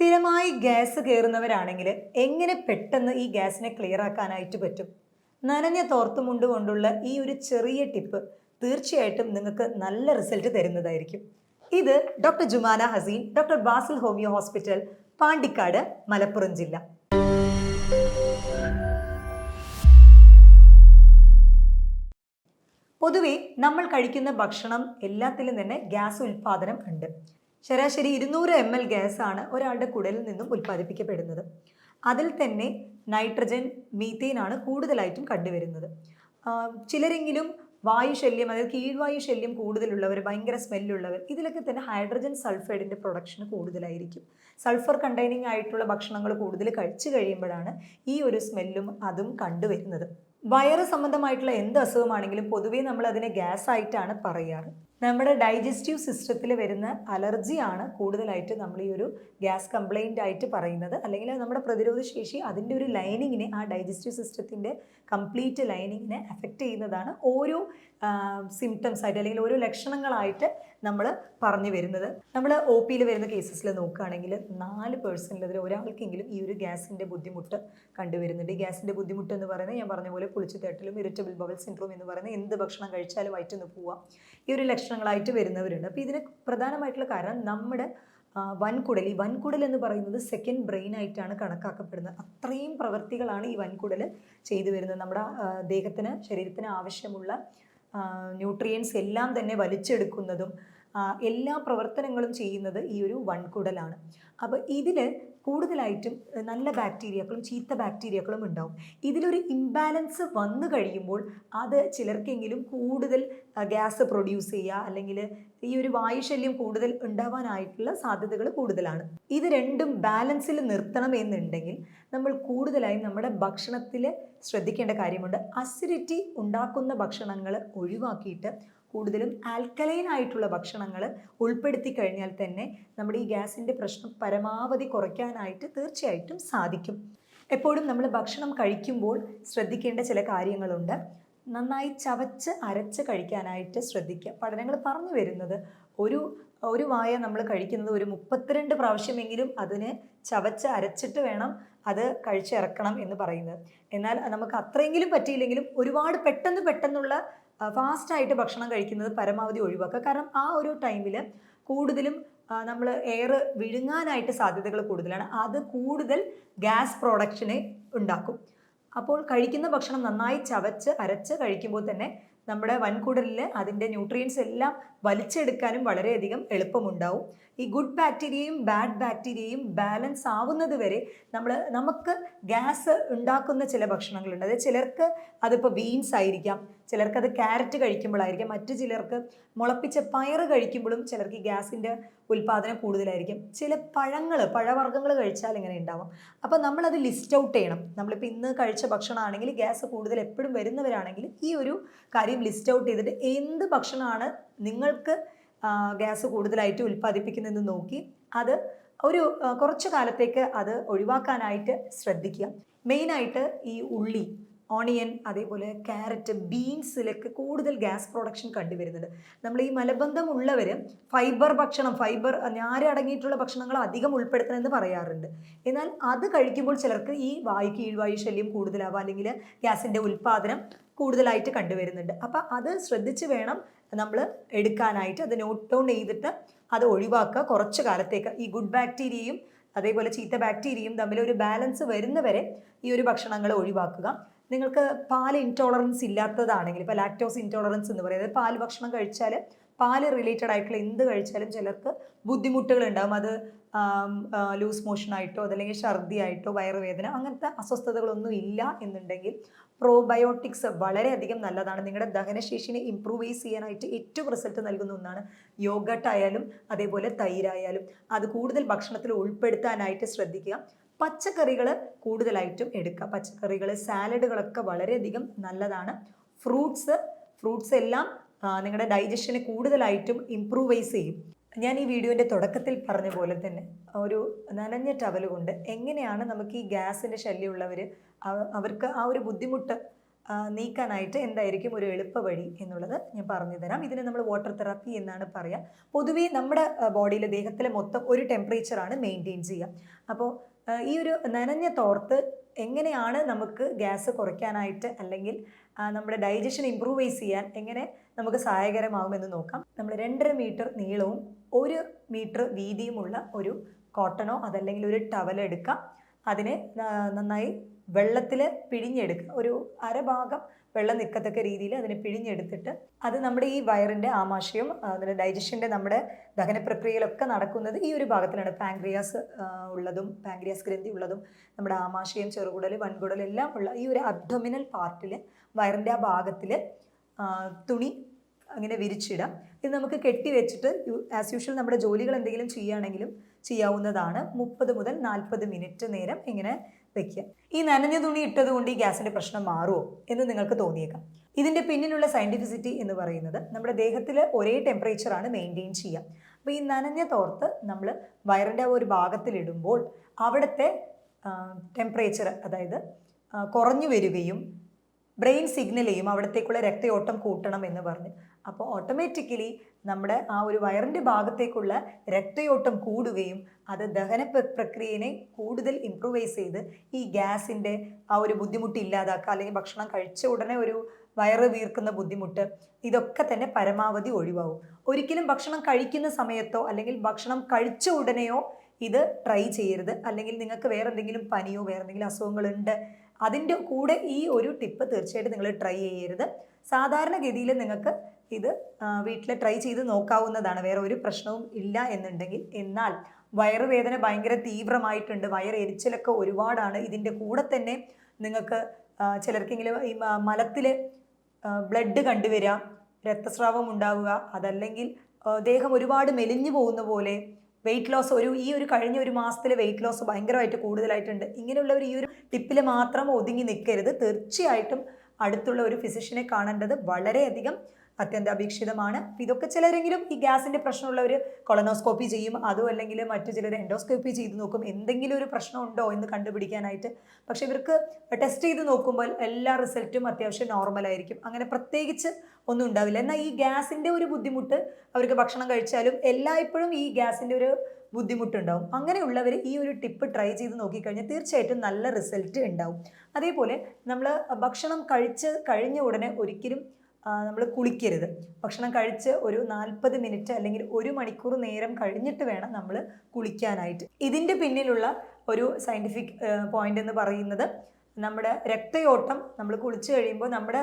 സ്ഥിരമായി ഗ്യാസ് കയറുന്നവരാണെങ്കിൽ എങ്ങനെ പെട്ടെന്ന് ഈ ഗ്യാസിനെ ക്ലിയർ ആക്കാനായിട്ട് പറ്റും? നനഞ്ഞ തോർത്തുമുണ്ട് കൊണ്ടുള്ള ഈ ഒരു ചെറിയ ടിപ്പ് തീർച്ചയായിട്ടും നിങ്ങൾക്ക് നല്ല റിസൾട്ട് തരുന്നതായിരിക്കും. ഇത് doctor Jumana Haseen, doctor Basil homeo hospital, Pandikkad, Malappuram ജില്ല. പൊതുവെ നമ്മൾ കഴിക്കുന്ന ഭക്ഷണം എല്ലാത്തിലും തന്നെ ഗ്യാസ് ഉൽപാദനം ഉണ്ട്. ശരാശരി 200 ml ഗ്യാസാണ് ഒരാളുടെ കുടലിൽ നിന്നും ഉൽപ്പാദിപ്പിക്കപ്പെടുന്നത്. അതിൽ തന്നെ നൈട്രജൻ, മീഥെയിൻ ആണ് കൂടുതലായിട്ടും കണ്ടുവരുന്നത്. ചിലരെങ്കിലും വായുശല്യം, അതായത് കീഴ്വായു ശല്യം കൂടുതലുള്ളവർ, ഭയങ്കര സ്മെല്ലുള്ളവർ, ഇതിലൊക്കെ തന്നെ ഹൈഡ്രജൻ സൾഫൈഡിൻ്റെ പ്രൊഡക്ഷൻ കൂടുതലായിരിക്കും. സൾഫർ കണ്ടെയ്നിങ് ആയിട്ടുള്ള ഭക്ഷണങ്ങൾ കൂടുതൽ കഴിച്ചു കഴിയുമ്പോഴാണ് ഈ ഒരു സ്മെല്ലും അതും കണ്ടുവരുന്നത്. വയറ് സംബന്ധമായിട്ടുള്ള എന്ത് അസുഖമാണെങ്കിലും പൊതുവേ നമ്മൾ അതിനെ ഗ്യാസ് ആയിട്ടാണ് പറയാറ്. നമ്മുടെ ഡൈജസ്റ്റീവ് സിസ്റ്റത്തിൽ വരുന്ന അലർജിയാണ് കൂടുതലായിട്ട് നമ്മൾ ഈ ഒരു ഗ്യാസ് കംപ്ലൈൻ്റ് ആയിട്ട് പറയുന്നത്. അല്ലെങ്കിൽ നമ്മുടെ പ്രതിരോധ ശേഷി, അതിൻ്റെ ഒരു ലൈനിങ്ങിനെ, ആ ഡൈജസ്റ്റീവ് സിസ്റ്റത്തിൻ്റെ കംപ്ലീറ്റ് ലൈനിങ്ങിനെ എഫക്റ്റ് ചെയ്യുന്നതാണ് ഓരോ സിംറ്റംസ് ആയിട്ട് അല്ലെങ്കിൽ ഓരോ ലക്ഷണങ്ങളായിട്ട് നമ്മൾ പറഞ്ഞു വരുന്നത്. നമ്മൾ ഒ പിയിൽ വരുന്ന കേസസിൽ നോക്കുകയാണെങ്കിൽ 4% അതിൽ ഒരാൾക്കെങ്കിലും ഈ ഒരു ഗ്യാസിൻ്റെ ബുദ്ധിമുട്ട് കണ്ടുവരുന്നുണ്ട്. ഈ ഗ്യാസിൻ്റെ ബുദ്ധിമുട്ട് എന്ന് പറയുന്നത് ഞാൻ പറഞ്ഞ പോലെ പുളിച്ചു തട്ടലും ഇറിറ്റബിൾ ബവൽ സിൻഡ്രോം എന്ന് പറയുന്നത് എന്ത് ഭക്ഷണം കഴിച്ചാലും വയറ്റിന്ന് പോവാം, ഈ ഒരു ലക്ഷണങ്ങളായിട്ട് വരുന്നവരുണ്ട്. അപ്പോൾ ഇതിന് പ്രധാനമായിട്ടുള്ള കാരണം നമ്മുടെ വൻകുടൽ. ഈ വൻകുടൽ എന്ന് പറയുന്നത് സെക്കൻഡ് ബ്രെയിൻ ആയിട്ടാണ് കണക്കാക്കപ്പെടുന്നത്. അത്രയും പ്രവൃത്തികളാണ് ഈ വൻകുടൽ ചെയ്തു വരുന്നത്. നമ്മുടെ ദേഹത്തിന്, ശരീരത്തിന് ആവശ്യമുള്ള ന്യൂട്രിയൻസ് എല്ലാം തന്നെ വലിച്ചെടുക്കുന്നതും എല്ലാ പ്രവർത്തനങ്ങളും ചെയ്യുന്നത് ഈ ഒരു വൻകുടലാണ്. അപ്പോൾ ഇതിൽ കൂടുതലായിട്ടും നല്ല ബാക്ടീരിയകളും ചീത്ത ബാക്ടീരിയകളും ഉണ്ടാവും. ഇതിലൊരു ഇംബാലൻസ് വന്നു കഴിയുമ്പോൾ അത് ചിലർക്കെങ്കിലും കൂടുതൽ ഗ്യാസ് പ്രൊഡ്യൂസ് ചെയ്യുക, അല്ലെങ്കിൽ ഈ ഒരു വായുശല്യം കൂടുതൽ ഉണ്ടാവാനായിട്ടുള്ള സാധ്യതകൾ കൂടുതലാണ്. ഇത് രണ്ടും ബാലൻസിൽ നിർത്തണം എന്നുണ്ടെങ്കിൽ നമ്മൾ കൂടുതലായും നമ്മുടെ ഭക്ഷണത്തിൽ ശ്രദ്ധിക്കേണ്ട കാര്യമുണ്ട്. അസിഡിറ്റി ഉണ്ടാക്കുന്ന ഭക്ഷണങ്ങൾ ഒഴിവാക്കിയിട്ട് കൂടുതലും ആൽക്കലൈൻ ആയിട്ടുള്ള ഭക്ഷണങ്ങൾ ഉൾപ്പെടുത്തി കഴിഞ്ഞാൽ തന്നെ നമ്മുടെ ഈ ഗ്യാസിൻ്റെ പ്രശ്നം പരമാവധി കുറയ്ക്കാനായിട്ട് തീർച്ചയായിട്ടും സാധിക്കും. എപ്പോഴും നമ്മൾ ഭക്ഷണം കഴിക്കുമ്പോൾ ശ്രദ്ധിക്കേണ്ട ചില കാര്യങ്ങളുണ്ട്. നന്നായി ചവച്ച് അരച്ച് കഴിക്കാനായിട്ട് ശ്രദ്ധിക്കുക. പഠനങ്ങൾ പറഞ്ഞു വരുന്നത് ഒരു വായ നമ്മൾ കഴിക്കുന്നത് ഒരു 32 പ്രാവശ്യമെങ്കിലും അതിന് ചവച്ച് അരച്ചിട്ട് വേണം അത് കഴിച്ചിറക്കണം എന്ന് പറയുന്നത്. എന്നാൽ നമുക്ക് അത്രയെങ്കിലും പറ്റിയില്ലെങ്കിലും ഒരുപാട് പെട്ടെന്നുള്ള ഫാസ്റ്റായിട്ട് ഭക്ഷണം കഴിക്കുന്നത് പരമാവധി ഒഴിവാക്കുക. കാരണം ആ ഒരു ടൈമിൽ കൂടുതലും നമ്മൾ എയർ വിഴുങ്ങാനായിട്ട് സാധ്യതകൾ കൂടുതലാണ്. അത് കൂടുതൽ ഗ്യാസ് പ്രൊഡക്ഷനെ ഉണ്ടാക്കും. അപ്പോൾ കഴിക്കുന്ന ഭക്ഷണം നന്നായി ചവച്ച് അരച്ച് കഴിക്കുമ്പോൾ തന്നെ നമ്മുടെ വൻകുടലിൽ അതിൻ്റെ ന്യൂട്രിയൻസ് എല്ലാം വലിച്ചെടുക്കാനും വളരെയധികം എളുപ്പമുണ്ടാവും. ഈ ഗുഡ് ബാക്ടീരിയയും ബാഡ് ബാക്ടീരിയയും ബാലൻസ് ആവുന്നത് വരെ നമുക്ക് ഗ്യാസ് ഉണ്ടാക്കുന്ന ചില ഭക്ഷണങ്ങളുണ്ട്. അതായത് ചിലർക്ക് അതിപ്പോൾ ബീൻസ് ആയിരിക്കാം, ചിലർക്ക് അത് ക്യാരറ്റ് കഴിക്കുമ്പോഴായിരിക്കാം, മറ്റു ചിലർക്ക് മുളപ്പിച്ച പയറ് കഴിക്കുമ്പോഴും ചിലർക്ക് ഈ ഗ്യാസിൻ്റെ ഉൽപ്പാദനം കൂടുതലായിരിക്കും. ചില പഴവർഗ്ഗങ്ങൾ കഴിച്ചാൽ ഇങ്ങനെ ഉണ്ടാവും. അപ്പോൾ നമ്മളത് ലിസ്റ്റ് ഔട്ട് ചെയ്യണം. നമ്മളിപ്പോൾ ഇന്ന് കഴിച്ച ഭക്ഷണമാണെങ്കിൽ ഗ്യാസ് കൂടുതൽ എപ്പോഴും വരുന്നവരാണെങ്കിൽ ഈ ഒരു കാര്യം ലിസ്റ്റ് ഔട്ട് ചെയ്തിട്ട് എന്ത് ഭക്ഷണമാണ് നിങ്ങൾക്ക് ഗ്യാസ് കൂടുതലായിട്ട് ഉൽപ്പാദിപ്പിക്കുന്നതെന്ന് നോക്കി അത് കുറച്ച് കാലത്തേക്ക് അത് ഒഴിവാക്കാനായിട്ട് ശ്രദ്ധിക്കുക. മെയിനായിട്ട് ഈ ഉള്ളി, ഓണിയൻ, അതേപോലെ ക്യാരറ്റ്, ബീൻസിലൊക്കെ കൂടുതൽ ഗ്യാസ് പ്രൊഡക്ഷൻ കണ്ടുവരുന്നുണ്ട്. നമ്മൾ ഈ മലബന്ധം ഉള്ളവർ ഫൈബർ ഞാര് അടങ്ങിയിട്ടുള്ള ഭക്ഷണങ്ങൾ അധികം ഉൾപ്പെടുത്തണമെന്ന് പറയാറുണ്ട്. എന്നാൽ അത് കഴിക്കുമ്പോൾ ചിലർക്ക് ഈ കീഴ്വായു ശല്യം കൂടുതലാവുക, അല്ലെങ്കിൽ ഗ്യാസിൻ്റെ ഉൽപ്പാദനം കൂടുതലായിട്ട് കണ്ടുവരുന്നുണ്ട്. അപ്പം അത് ശ്രദ്ധിച്ച് വേണം നമ്മൾ എടുക്കാനായിട്ട്. അത് നോട്ട് ഡൗൺ ചെയ്തിട്ട് അത് ഒഴിവാക്കുക കുറച്ച് കാലത്തേക്ക്. ഈ ഗുഡ് ബാക്ടീരിയയും അതേപോലെ ചീത്ത ബാക്ടീരിയയും തമ്മിൽ ഒരു ബാലൻസ് വരുന്നവരെ ഈ ഒരു ഭക്ഷണങ്ങൾ ഒഴിവാക്കുക. നിങ്ങൾക്ക് പാൽ ഇൻടോളറൻസ് ഇല്ലാത്തതാണെങ്കിൽ, ഇപ്പോൾ ലാക്ടോസ് ഇൻടോളറൻസ് എന്ന് പറയുന്നത്, പാൽ ഭക്ഷണം കഴിച്ചാൽ, പാല് റിലേറ്റഡ് ആയിട്ടുള്ള എന്ത് കഴിച്ചാലും ചിലർക്ക് ബുദ്ധിമുട്ടുകൾ ഉണ്ടാകും. അത് ലൂസ് മോഷനായിട്ടോ അതല്ലെങ്കിൽ ഛർദി ആയിട്ടോ വയറുവേദന അങ്ങനത്തെ അസ്വസ്ഥതകളൊന്നും ഇല്ല എന്നുണ്ടെങ്കിൽ പ്രോബയോട്ടിക്സ് വളരെയധികം നല്ലതാണ്. നിങ്ങളുടെ ദഹനശേഷിനെ ഇംപ്രൂവൈസ് ചെയ്യാനായിട്ട് ഏറ്റവും റിസൾട്ട് നൽകുന്ന ഒന്നാണ്. യോഗട്ട് ആയാലും അതേപോലെ തൈരായാലും അത് കൂടുതൽ ഭക്ഷണത്തിൽ ഉൾപ്പെടുത്താനായിട്ട് ശ്രദ്ധിക്കുക. പച്ചക്കറികൾ കൂടുതലായിട്ടും എടുക്കുക. പച്ചക്കറികൾ, സാലഡുകളൊക്കെ വളരെയധികം നല്ലതാണ്. ഫ്രൂട്ട്സ് എല്ലാം നിങ്ങളുടെ ഡൈജഷനെ കൂടുതലായിട്ടും ഇംപ്രൂവൈസ് ചെയ്യും. ഞാൻ ഈ വീഡിയോൻ്റെ തുടക്കത്തിൽ പറഞ്ഞ പോലെ തന്നെ ഒരു നനഞ്ഞ ടവൽ കൊണ്ട് എങ്ങനെയാണ് നമുക്ക് ഈ ഗ്യാസിൻ്റെ ശല്യമുള്ളവർ അവർക്ക് ആ ഒരു ബുദ്ധിമുട്ട് നീക്കാനായിട്ട് എന്തായിരിക്കും ഒരു എളുപ്പ വഴി എന്നുള്ളത് ഞാൻ പറഞ്ഞു തരാം. ഇതിനെ നമ്മൾ വാട്ടർ തെറാപ്പി എന്നാണ് പറയുക. പൊതുവേ നമ്മുടെ ബോഡിയിലെ ദേഹത്തിലെ മൊത്തം ഒരു ടെമ്പറേച്ചറാണ് മെയിൻറ്റെയിൻ ചെയ്യുക. അപ്പോൾ ഈ ഒരു നനഞ്ഞ തോർത്ത് എങ്ങനെയാണ് നമുക്ക് ഗ്യാസ് കുറയ്ക്കാനായിട്ട് അല്ലെങ്കിൽ നമ്മുടെ ഡൈജഷൻ ഇമ്പ്രൂവൈസ് ചെയ്യാൻ എങ്ങനെ നമുക്ക് സഹായകരമാകുമെന്ന് നോക്കാം. നമ്മൾ 2.5 മീറ്റർ നീളവും 1 മീറ്റർ വീതിയുമുള്ള ഒരു കോട്ടണോ അതല്ലെങ്കിൽ ഒരു ടവൽ എടുക്കാം. അതിനെ നന്നായി വെള്ളത്തിൽ പിഴിഞ്ഞെടുക്കുക. ഒരു അരഭാഗം വെള്ളം നിൽക്കത്തക്ക രീതിയിൽ അതിനെ പിഴിഞ്ഞെടുത്തിട്ട് അത് നമ്മുടെ ഈ വയറിൻ്റെ ആമാശയം അതിൻ്റെ ഡൈജഷൻ്റെ നമ്മുടെ ദഹന പ്രക്രിയയിലൊക്കെ നടക്കുന്നത് ഈ ഒരു ഭാഗത്തിലാണ്. പാങ്ക്രിയാസ് ഉള്ളതും പാങ്ക്രിയാസ് ഗ്രന്ഥി ഉള്ളതും നമ്മുടെ ആമാശയം, ചെറുകുടൽ, വൻകുടൽ എല്ലാം ഉള്ള ഈ ഒരു അബ്ഡോമിനൽ പാർട്ടിൽ വയറിൻ്റെ ആ ഭാഗത്തിൽ തുണി അങ്ങനെ വിരിച്ചിടാം. ഇത് നമുക്ക് കെട്ടി വെച്ചിട്ട് ആസ് യൂഷ്വൽ നമ്മുടെ ജോലികൾ എന്തെങ്കിലും ചെയ്യുകയാണെങ്കിലും ചെയ്യാവുന്നതാണ്. 30 മുതൽ 40 മിനിറ്റ് നേരം ഇങ്ങനെ വയ്ക്കുക. ഈ നനഞ്ഞ തുണി ഇട്ടത് കൊണ്ട് ഈ ഗ്യാസിൻ്റെ പ്രശ്നം മാറുമോ എന്ന് നിങ്ങൾക്ക് തോന്നിയേക്കാം. ഇതിൻ്റെ പിന്നിലുള്ള സയൻറ്റിഫിസിറ്റി എന്ന് പറയുന്നത് നമ്മുടെ ദേഹത്തിൽ ഒരേ ടെമ്പറേച്ചറാണ് മെയിൻറ്റെയിൻ ചെയ്യുക. അപ്പോൾ ഈ നനഞ്ഞ തോർത്ത് നമ്മൾ വയറിൻ്റെ ഒരു ഭാഗത്തിലിടുമ്പോൾ അവിടുത്തെ ടെമ്പറേച്ചർ അതായത് കുറഞ്ഞു വരികയും ബ്രെയിൻ സിഗ്നൽ ചെയ്യും അവിടത്തേക്കുള്ള രക്തയോട്ടം കൂട്ടണം എന്ന് പറഞ്ഞ്. അപ്പോൾ ഓട്ടോമാറ്റിക്കലി നമ്മുടെ ആ ഒരു വയറിൻ്റെ ഭാഗത്തേക്കുള്ള രക്തയോട്ടം കൂടുകയും അത് ദഹന പ്രക്രിയയെ കൂടുതൽ ഇംപ്രൂവൈസ് ചെയ്ത് ഈ ഗ്യാസിൻ്റെ ആ ഒരു ബുദ്ധിമുട്ട് ഇല്ലാതാക്കുക, അല്ലെങ്കിൽ ഭക്ഷണം കഴിച്ച ഉടനെ ഒരു വയറ് വീർക്കുന്ന ബുദ്ധിമുട്ട്, ഇതൊക്കെ തന്നെ പരമാവധി ഒഴിവാകും. ഒരിക്കലും ഭക്ഷണം കഴിക്കുന്ന സമയത്തോ അല്ലെങ്കിൽ ഭക്ഷണം കഴിച്ച ഉടനെയോ ഇത് ട്രൈ ചെയ്യരുത്. അല്ലെങ്കിൽ നിങ്ങൾക്ക് വേറെ എന്തെങ്കിലും പനിയോ വേറെ എന്തെങ്കിലും അസുഖങ്ങളുണ്ട് അതിൻ്റെ കൂടെ ഈ ഒരു ടിപ്പ് തീർച്ചയായിട്ടും നിങ്ങൾ ട്രൈ ചെയ്യരുത്. സാധാരണഗതിയിൽ നിങ്ങൾക്ക് ഇത് വീട്ടിൽ ട്രൈ ചെയ്ത് നോക്കാവുന്നതാണ്, വേറെ ഒരു പ്രശ്നവും ഇല്ല എന്നുണ്ടെങ്കിൽ. എന്നാൽ വയറുവേദന ഭയങ്കര തീവ്രമായിട്ടുണ്ട്, വയറ് എരിച്ചിലൊക്കെ ഒരുപാടാണ്, ഇതിൻ്റെ കൂടെ തന്നെ നിങ്ങൾക്ക് ചിലർക്കെങ്കിലും ഈ മലത്തിൽ ബ്ലഡ് കണ്ടുവരിക, രക്തസ്രാവം ഉണ്ടാവുക, അതല്ലെങ്കിൽ ദേഹം ഒരുപാട് മെലിഞ്ഞു പോകുന്ന പോലെ, വെയിറ്റ് ലോസ് ഈ ഒരു കഴിഞ്ഞ ഒരു മാസത്തിൽ വെയിറ്റ് ലോസ് ഭയങ്കരമായിട്ട് കൂടുതലായിട്ടുണ്ട്, ഇങ്ങനെയുള്ളവർ ഈ ഒരു ടിപ്പിൽ മാത്രം ഒതുങ്ങി നിൽക്കരുത്. തീർച്ചയായിട്ടും അടുത്തുള്ള ഒരു ഫിസിഷ്യനെ കാണേണ്ടത് വളരെയധികം അത്യന്താപേക്ഷിതമാണ്. ഇതൊക്കെ ചിലരെങ്കിലും ഈ ഗ്യാസിൻ്റെ പ്രശ്നമുള്ളവർ കൊളനോസ്കോപ്പി ചെയ്യും, അതും അല്ലെങ്കിൽ മറ്റു ചിലർ എൻഡോസ്കോപ്പി ചെയ്ത് നോക്കും എന്തെങ്കിലും ഒരു പ്രശ്നം ഉണ്ടോ എന്ന് കണ്ടുപിടിക്കാനായിട്ട്. പക്ഷേ ഇവർക്ക് ടെസ്റ്റ് ചെയ്ത് നോക്കുമ്പോൾ എല്ലാ റിസൾട്ടും അത്യാവശ്യം നോർമലായിരിക്കും, അങ്ങനെ പ്രത്യേകിച്ച് ഒന്നും ഉണ്ടാവില്ല. എന്നാൽ ഈ ഗ്യാസിൻ്റെ ഒരു ബുദ്ധിമുട്ട് അവർക്ക് ഭക്ഷണം കഴിച്ചാലും എല്ലായ്പ്പോഴും ഈ ഗ്യാസിൻ്റെ ഒരു ബുദ്ധിമുട്ടുണ്ടാവും. അങ്ങനെയുള്ളവർ ഈ ഒരു ടിപ്പ് ട്രൈ ചെയ്ത് നോക്കിക്കഴിഞ്ഞാൽ തീർച്ചയായിട്ടും നല്ല റിസൾട്ട് ഉണ്ടാവും. അതേപോലെ നമ്മൾ ഭക്ഷണം കഴിഞ്ഞ ഉടനെ ഒരിക്കലും നമ്മൾ കുളിക്കരുത്. ഭക്ഷണം കഴിച്ച് ഒരു 40 മിനിറ്റ് അല്ലെങ്കിൽ 1 മണിക്കൂർ നേരം കഴിഞ്ഞിട്ട് വേണം നമ്മൾ കുളിക്കാനായിട്ട്. ഇതിൻ്റെ പിന്നിലുള്ള ഒരു സയൻറ്റിഫിക് പോയിന്റ് എന്ന് പറയുന്നത് നമ്മുടെ രക്തയോട്ടം നമ്മൾ കുളിച്ച് കഴിയുമ്പോൾ നമ്മുടെ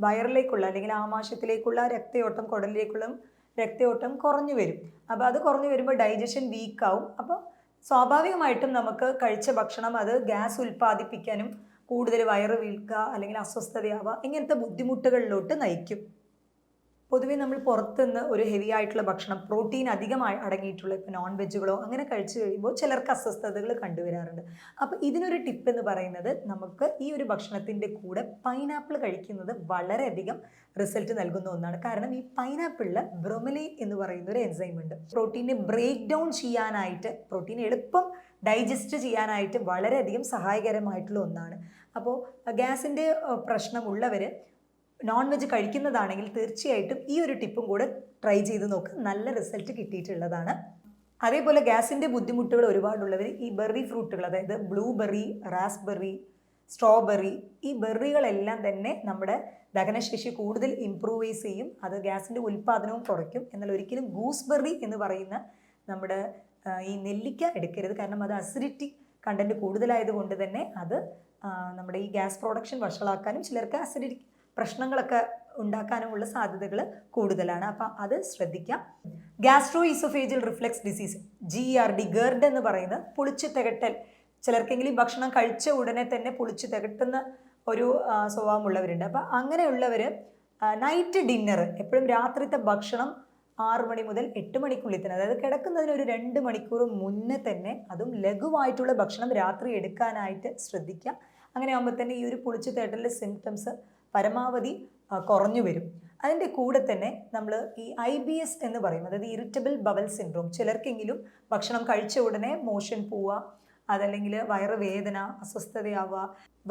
വയറിലേക്കുള്ള അല്ലെങ്കിൽ ആമാശയത്തിലേക്കുള്ള രക്തയോട്ടം, കുടലിലേക്കുള്ള രക്തയോട്ടം കുറഞ്ഞു വരും. അപ്പോൾ അത് കുറഞ്ഞു വരുമ്പോൾ ഡൈജഷൻ വീക്കാവും. അപ്പോൾ സ്വാഭാവികമായിട്ടും നമുക്ക് കഴിച്ച ഭക്ഷണം അത് ഗ്യാസ് ഉൽപ്പാദിപ്പിക്കാനും കൂടുതൽ വയറ് വീഴ്ക്കുക അല്ലെങ്കിൽ അസ്വസ്ഥതയാവുക ഇങ്ങനത്തെ ബുദ്ധിമുട്ടുകളിലോട്ട് നയിക്കും. പൊതുവേ നമ്മൾ പുറത്തുനിന്ന് ഒരു ഹെവി ആയിട്ടുള്ള ഭക്ഷണം, പ്രോട്ടീൻ അധികമായി അടങ്ങിയിട്ടുള്ള ഇപ്പോൾ നോൺ വെജുകളോ അങ്ങനെ കഴിച്ചു കഴിയുമ്പോൾ ചിലർക്ക് അസ്വസ്ഥതകൾ കണ്ടുവരാറുണ്ട്. അപ്പോൾ ഇതിനൊരു ടിപ്പ് എന്ന് പറയുന്നത് നമുക്ക് ഈ ഒരു ഭക്ഷണത്തിൻ്റെ കൂടെ പൈനാപ്പിൾ കഴിക്കുന്നത് വളരെയധികം റിസൾട്ട് നൽകുന്ന ഒന്നാണ്. കാരണം ഈ പൈനാപ്പിളിൽ ബ്രൊമലൈൻ എന്ന് പറയുന്ന ഒരു എൻസൈം ഉണ്ട്. പ്രോട്ടീനെ ബ്രേക്ക് ഡൗൺ ചെയ്യാനായിട്ട്, പ്രോട്ടീൻ എളുപ്പം ഡൈജസ്റ്റ് ചെയ്യാനായിട്ട് വളരെയധികം സഹായകരമായിട്ടുള്ള ഒന്നാണ്. അപ്പോൾ ഗ്യാസിൻ്റെ പ്രശ്നമുള്ളവർ നോൺ വെജ് കഴിക്കുന്നതാണെങ്കിൽ തീർച്ചയായിട്ടും ഈ ഒരു ടിപ്പും കൂടെ ട്രൈ ചെയ്ത് നോക്കുക, നല്ല റിസൾട്ട് കിട്ടിയിട്ടുള്ളതാണ്. അതേപോലെ ഗ്യാസിൻ്റെ ബുദ്ധിമുട്ടുകൾ ഒരുപാടുള്ളവർ ഈ ബെറി ഫ്രൂട്ടുകൾ, അതായത് ബ്ലൂബെറി, റാസ്ബെറി, സ്ട്രോബെറി, ഈ ബെറികളെല്ലാം തന്നെ നമ്മുടെ ദഹനശേഷി കൂടുതൽ ഇംപ്രൂവൈസ് ചെയ്യും, അത് ഗ്യാസിൻ്റെ ഉൽപ്പാദനവും കുറയ്ക്കും. എന്നാൽ ഒരിക്കലും ഗൂസ്ബെറി എന്ന് പറയുന്ന നമ്മുടെ ഈ നെല്ലിക്ക എടുക്കരുത്. കാരണം അത് അസിഡിറ്റി കണ്ടൻറ്റ് കൂടുതലായതുകൊണ്ട് തന്നെ അത് നമ്മുടെ ഈ ഗ്യാസ് പ്രൊഡക്ഷൻ വഷളാക്കാനും ചിലർക്ക് അസിഡിറ്റി പ്രശ്നങ്ങളൊക്കെ ഉണ്ടാക്കാനുമുള്ള സാധ്യതകൾ കൂടുതലാണ്. അപ്പം അത് ശ്രദ്ധിക്കാം. Gastro oesophageal reflux disease, GERD, GERD എന്ന് പറയുന്നത് പുളിച്ചു തികട്ടൽ, ചിലർക്കെങ്കിലും ഭക്ഷണം കഴിച്ച ഉടനെ തന്നെ പുളിച്ചു തികട്ടുന്ന ഒരു സ്വഭാവമുള്ളവരുണ്ട്. അപ്പം അങ്ങനെയുള്ളവർ നൈറ്റ് ഡിന്നർ, എപ്പോഴും രാത്രിത്തെ ഭക്ഷണം 6 മണി മുതൽ 8 മണിക്കുള്ളിൽ തന്നെ, അതായത് കിടക്കുന്നതിന് ഒരു 2 മണിക്കൂർ മുന്നേ തന്നെ, അതും ലഘുവായിട്ടുള്ള ഭക്ഷണം രാത്രി എടുക്കാനായിട്ട് ശ്രദ്ധിക്കുക. അങ്ങനെ ആകുമ്പോൾ തന്നെ ഈ ഒരു പുളിച്ചു തേട്ടലിൻ്റെ സിംറ്റംസ് പരമാവധി കുറഞ്ഞു വരും. അതിൻ്റെ കൂടെ തന്നെ നമ്മൾ ഈ IBS എന്ന് പറയും, അതായത് ഇറിറ്റബിൾ ബവൽ സിൻഡ്രോം, ചിലർക്കെങ്കിലും ഭക്ഷണം കഴിച്ച ഉടനെ മോഷൻ പോവുക, അതല്ലെങ്കിൽ വയറ് വേദന, അസ്വസ്ഥതയാവുക,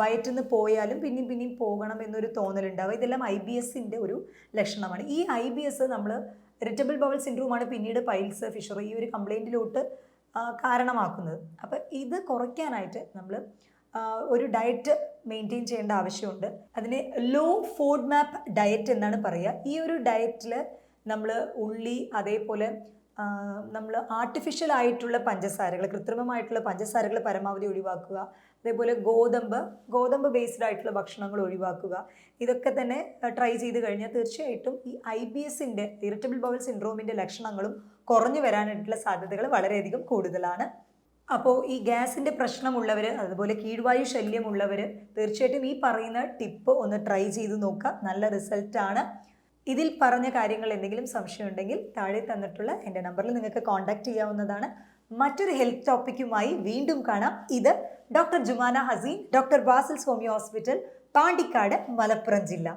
വയറ്റിൽ നിന്ന് പോയാലും പിന്നെയും പിന്നെയും പോകണം എന്നൊരു തോന്നലുണ്ടാവുക, ഇതെല്ലാം IBSൻ്റെ ഒരു ലക്ഷണമാണ്. ഈ IBS നമ്മൾ ഇറിറ്റബിൾ ബവൽ സിൻഡ്രോമാണ് പിന്നീട് പൈൽസ്, ഫിഷറി ഈ ഒരു കംപ്ലയിൻറ്റിലോട്ട് കാരണമാക്കുന്നത്. അപ്പോൾ ഇത് കുറയ്ക്കാനായിട്ട് നമ്മൾ ഒരു ഡയറ്റ് മെയിൻറ്റെയിൻ ചെയ്യേണ്ട ആവശ്യമുണ്ട്. അതിനെ ലോ ഫോഡ് മാപ്പ് ഡയറ്റ് എന്നാണ് പറയുക. ഈ ഒരു ഡയറ്റിൽ നമ്മൾ ഉള്ളി, അതേപോലെ നമ്മൾ ആർട്ടിഫിഷ്യൽ ആയിട്ടുള്ള പഞ്ചസാരകൾ, കൃത്രിമമായിട്ടുള്ള പഞ്ചസാരകൾ പരമാവധി ഒഴിവാക്കുക. അതേപോലെ ഗോതമ്പ് ബേസ്ഡ് ആയിട്ടുള്ള ഭക്ഷണങ്ങൾ ഒഴിവാക്കുക. ഇതൊക്കെ തന്നെ ട്രൈ ചെയ്ത് കഴിഞ്ഞാൽ തീർച്ചയായിട്ടും ഈ IBSൻ്റെ, ഇറിറ്റബിൾ ബവൽ സിൻഡ്രോമിൻ്റെ ലക്ഷണങ്ങളും കുറഞ്ഞു വരാനായിട്ടുള്ള സാധ്യതകൾ വളരെയധികം കൂടുതലാണ്. അപ്പോൾ ഈ ഗ്യാസിൻ്റെ പ്രശ്നമുള്ളവർ, അതുപോലെ കീഴ്വായു ശല്യമുള്ളവർ തീർച്ചയായിട്ടും ഈ പറയുന്ന ടിപ്പ് ഒന്ന് ട്രൈ ചെയ്ത് നോക്കുക. നല്ല റിസൾട്ടാണ്. ഇതിൽ പറഞ്ഞ കാര്യങ്ങൾ എന്തെങ്കിലും സംശയം ഉണ്ടെങ്കിൽ താഴെ തന്നിട്ടുള്ള എൻ്റെ നമ്പറിൽ നിങ്ങൾക്ക് കോൺടാക്റ്റ് ചെയ്യാവുന്നതാണ്. മറ്റൊരു ഹെൽത്ത് ടോപ്പിക്കുമായി വീണ്ടും കാണാം. ഇത് doctor Jumana Haseen, doctor Basil's homeo hospital, Pandikkad, Malappuram ജില്ല.